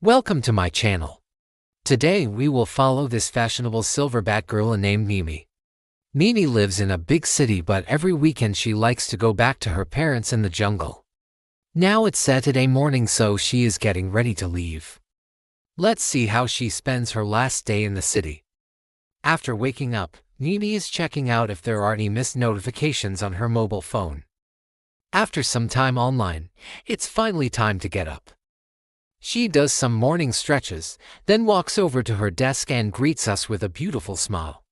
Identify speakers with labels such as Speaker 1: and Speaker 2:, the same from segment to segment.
Speaker 1: Welcome to my channel. Today we will follow this fashionable silverback gorilla named Mimi. Mimi lives in a big city, but every weekend she likes to go back to her parents in the jungle. Now it's Saturday morning, so she is getting ready to leave. Let's see how she spends her last day in the city. After waking up, Mimi is checking out if there are any missed notifications on her mobile phone. After some time online, it's finally time to get up. She does some morning stretches, then walks over to her desk and greets us with a beautiful smile.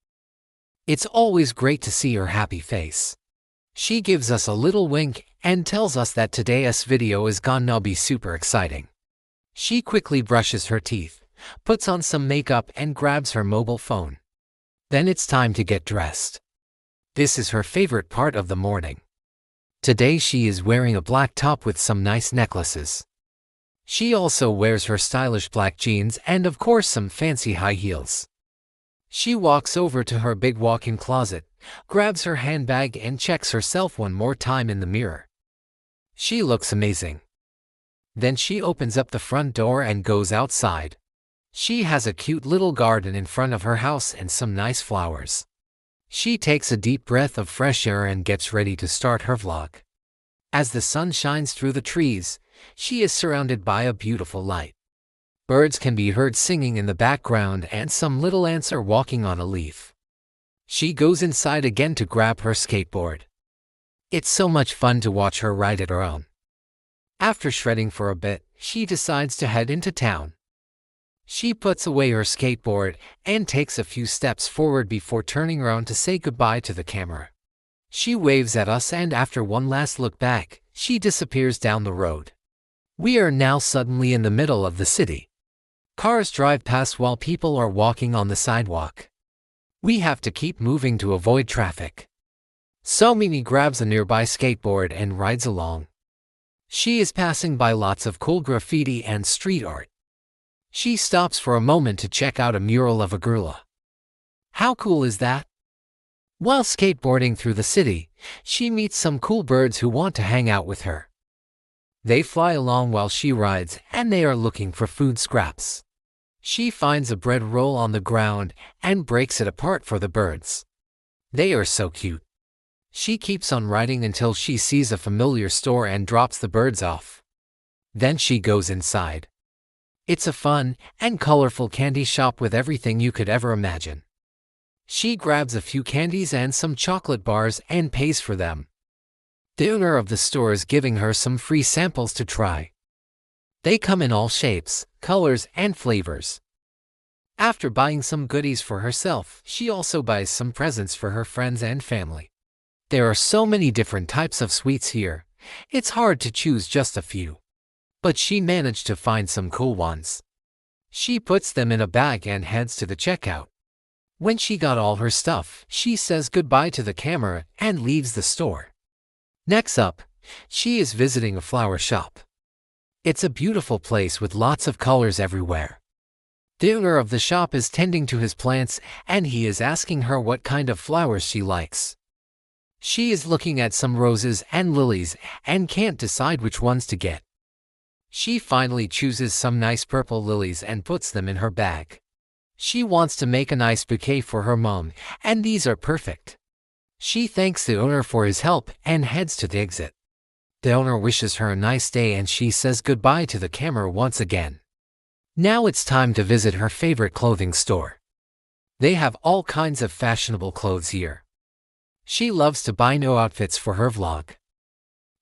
Speaker 1: It's always great to see her happy face. She gives us a little wink and tells us that today's video is gonna be super exciting. She quickly brushes her teeth, puts on some makeup and grabs her mobile phone. Then it's time to get dressed. This is her favorite part of the morning. Today she is wearing a black top with some nice necklaces. She also wears her stylish black jeans and of course some fancy high heels. She walks over to her big walk-in closet, grabs her handbag and checks herself one more time in the mirror. She looks amazing. Then she opens up the front door and goes outside. She has a cute little garden in front of her house and some nice flowers. She takes a deep breath of fresh air and gets ready to start her vlog. As the sun shines through the trees, she is surrounded by a beautiful light. Birds can be heard singing in the background and some little ants are walking on a leaf. She goes inside again to grab her skateboard. It's so much fun to watch her ride it her own. After shredding for a bit, she decides to head into town. She puts away her skateboard and takes a few steps forward before turning around to say goodbye to the camera. She waves at us and after one last look back, she disappears down the road. We are now suddenly in the middle of the city. Cars drive past while people are walking on the sidewalk. We have to keep moving to avoid traffic. So Mimi grabs a nearby skateboard and rides along. She is passing by lots of cool graffiti and street art. She stops for a moment to check out a mural of a gorilla. How cool is that? While skateboarding through the city, she meets some cool birds who want to hang out with her. They fly along while she rides, and they are looking for food scraps. She finds a bread roll on the ground and breaks it apart for the birds. They are so cute. She keeps on riding until she sees a familiar store and drops the birds off. Then she goes inside. It's a fun and colorful candy shop with everything you could ever imagine. She grabs a few candies and some chocolate bars and pays for them. The owner of the store is giving her some free samples to try. They come in all shapes, colors, and flavors. After buying some goodies for herself, she also buys some presents for her friends and family. There are so many different types of sweets here, it's hard to choose just a few. But she managed to find some cool ones. She puts them in a bag and heads to the checkout. When she got all her stuff, she says goodbye to the camera and leaves the store. Next up, she is visiting a flower shop. It's a beautiful place with lots of colors everywhere. The owner of the shop is tending to his plants and he is asking her what kind of flowers she likes. She is looking at some roses and lilies and can't decide which ones to get. She finally chooses some nice purple lilies and puts them in her bag. She wants to make a nice bouquet for her mom, and these are perfect. She thanks the owner for his help and heads to the exit. The owner wishes her a nice day and she says goodbye to the camera once again. Now it's time to visit her favorite clothing store. They have all kinds of fashionable clothes here. She loves to buy new outfits for her vlog.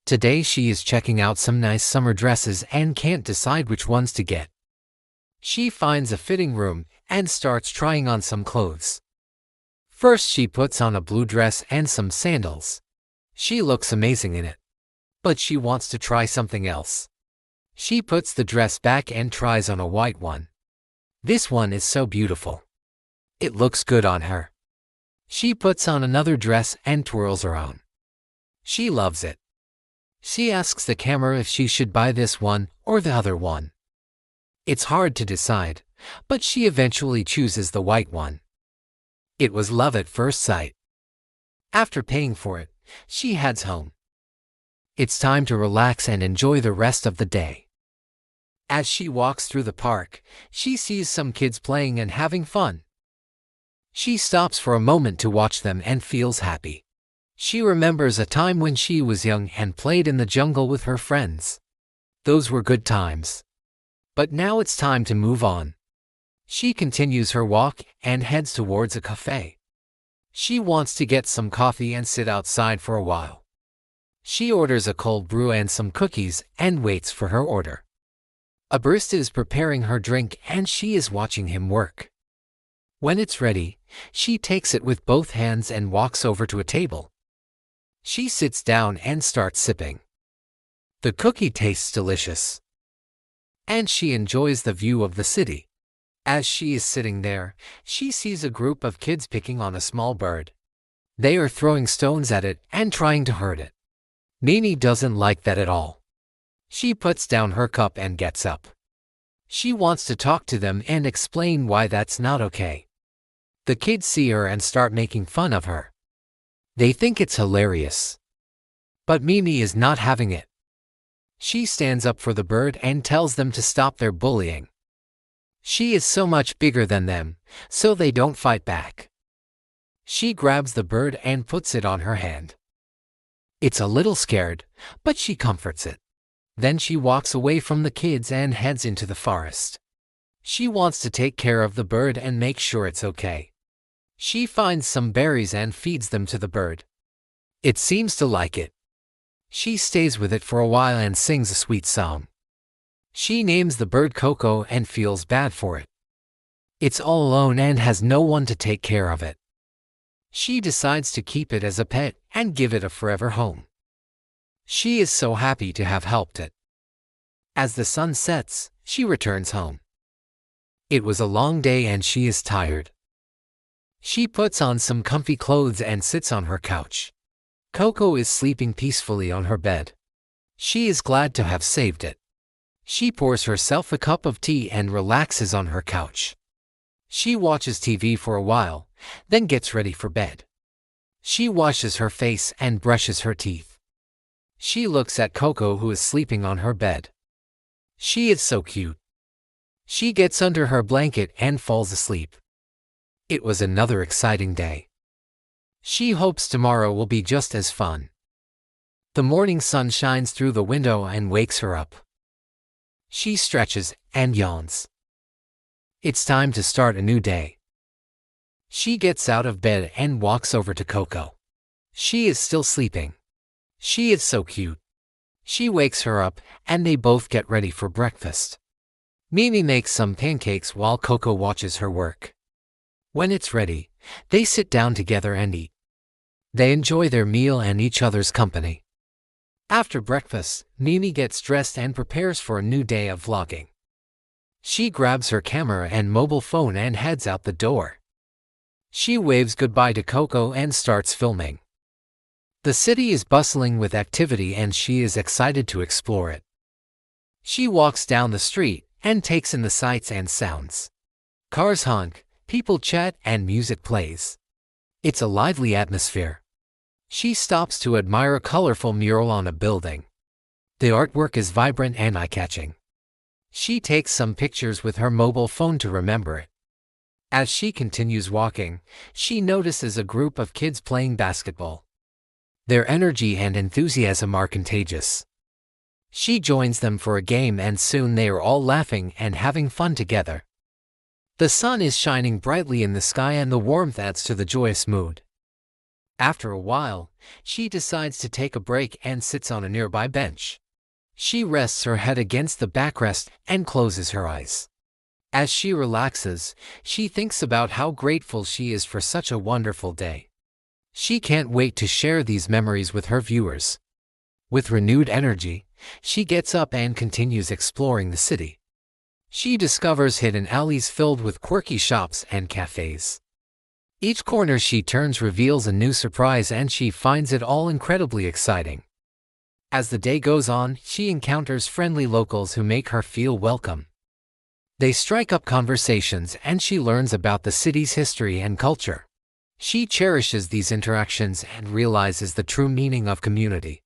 Speaker 1: Today she is checking out some nice summer dresses and can't decide which ones to get. She finds a fitting room and starts trying on some clothes. First she puts on a blue dress and some sandals. She looks amazing in it. But she wants to try something else. She puts the dress back and tries on a white one. This one is so beautiful. It looks good on her. She puts on another dress and twirls her own. She loves it. She asks the camera if she should buy this one or the other one. It's hard to decide, but she eventually chooses the white one. It was love at first sight. After paying for it, she heads home. It's time to relax and enjoy the rest of the day. As she walks through the park, she sees some kids playing and having fun. She stops for a moment to watch them and feels happy. She remembers a time when she was young and played in the jungle with her friends. Those were good times. But now it's time to move on. She continues her walk and heads towards a cafe. She wants to get some coffee and sit outside for a while. She orders a cold brew and some cookies and waits for her order. A barista is preparing her drink and she is watching him work. When it's ready, she takes it with both hands and walks over to a table. She sits down and starts sipping. The cookie tastes delicious. And she enjoys the view of the city. As she is sitting there, she sees a group of kids picking on a small bird. They are throwing stones at it and trying to hurt it. Mimi doesn't like that at all. She puts down her cup and gets up. She wants to talk to them and explain why that's not okay. The kids see her and start making fun of her. They think it's hilarious. But Mimi is not having it. She stands up for the bird and tells them to stop their bullying. She is so much bigger than them, so they don't fight back. She grabs the bird and puts it on her hand. It's a little scared, but she comforts it. Then she walks away from the kids and heads into the forest. She wants to take care of the bird and make sure it's okay. She finds some berries and feeds them to the bird. It seems to like it. She stays with it for a while and sings a sweet song. She names the bird Coco and feels bad for it. It's all alone and has no one to take care of it. She decides to keep it as a pet and give it a forever home. She is so happy to have helped it. As the sun sets, she returns home. It was a long day and she is tired. She puts on some comfy clothes and sits on her couch. Coco is sleeping peacefully on her bed. She is glad to have saved it. She pours herself a cup of tea and relaxes on her couch. She watches TV for a while, then gets ready for bed. She washes her face and brushes her teeth. She looks at Coco, who is sleeping on her bed. She is so cute. She gets under her blanket and falls asleep. It was another exciting day. She hopes tomorrow will be just as fun. The morning sun shines through the window and wakes her up. She stretches and yawns. It's time to start a new day. She gets out of bed and walks over to Coco. She is still sleeping. She is so cute. She wakes her up and they both get ready for breakfast. Mimi makes some pancakes while Coco watches her work. When it's ready, they sit down together and eat. They enjoy their meal and each other's company. After breakfast, Mimi gets dressed and prepares for a new day of vlogging. She grabs her camera and mobile phone and heads out the door. She waves goodbye to Coco and starts filming. The city is bustling with activity and she is excited to explore it. She walks down the street and takes in the sights and sounds. Cars honk, people chat, and music plays. It's a lively atmosphere. She stops to admire a colorful mural on a building. The artwork is vibrant and eye-catching. She takes some pictures with her mobile phone to remember it. As she continues walking, she notices a group of kids playing basketball. Their energy and enthusiasm are contagious. She joins them for a game and soon they are all laughing and having fun together. The sun is shining brightly in the sky and the warmth adds to the joyous mood. After a while, she decides to take a break and sits on a nearby bench. She rests her head against the backrest and closes her eyes. As she relaxes, she thinks about how grateful she is for such a wonderful day. She can't wait to share these memories with her viewers. With renewed energy, she gets up and continues exploring the city. She discovers hidden alleys filled with quirky shops and cafes. Each corner she turns reveals a new surprise and she finds it all incredibly exciting. As the day goes on, she encounters friendly locals who make her feel welcome. They strike up conversations and she learns about the city's history and culture. She cherishes these interactions and realizes the true meaning of community.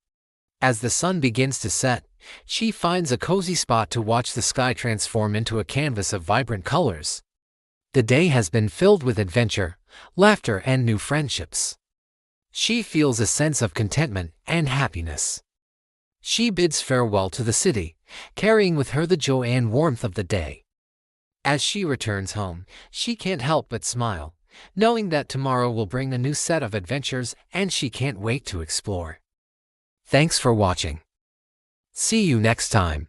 Speaker 1: As the sun begins to set, She finds a cozy spot to watch the sky transform into a canvas of vibrant colors. The day has been filled with adventure, laughter, and new friendships. She feels a sense of contentment and happiness. She bids farewell to the city, carrying with her the joy and warmth of the day. As she returns home, she can't help but smile, knowing that tomorrow will bring a new set of adventures and she can't wait to explore. Thanks for watching. See you next time.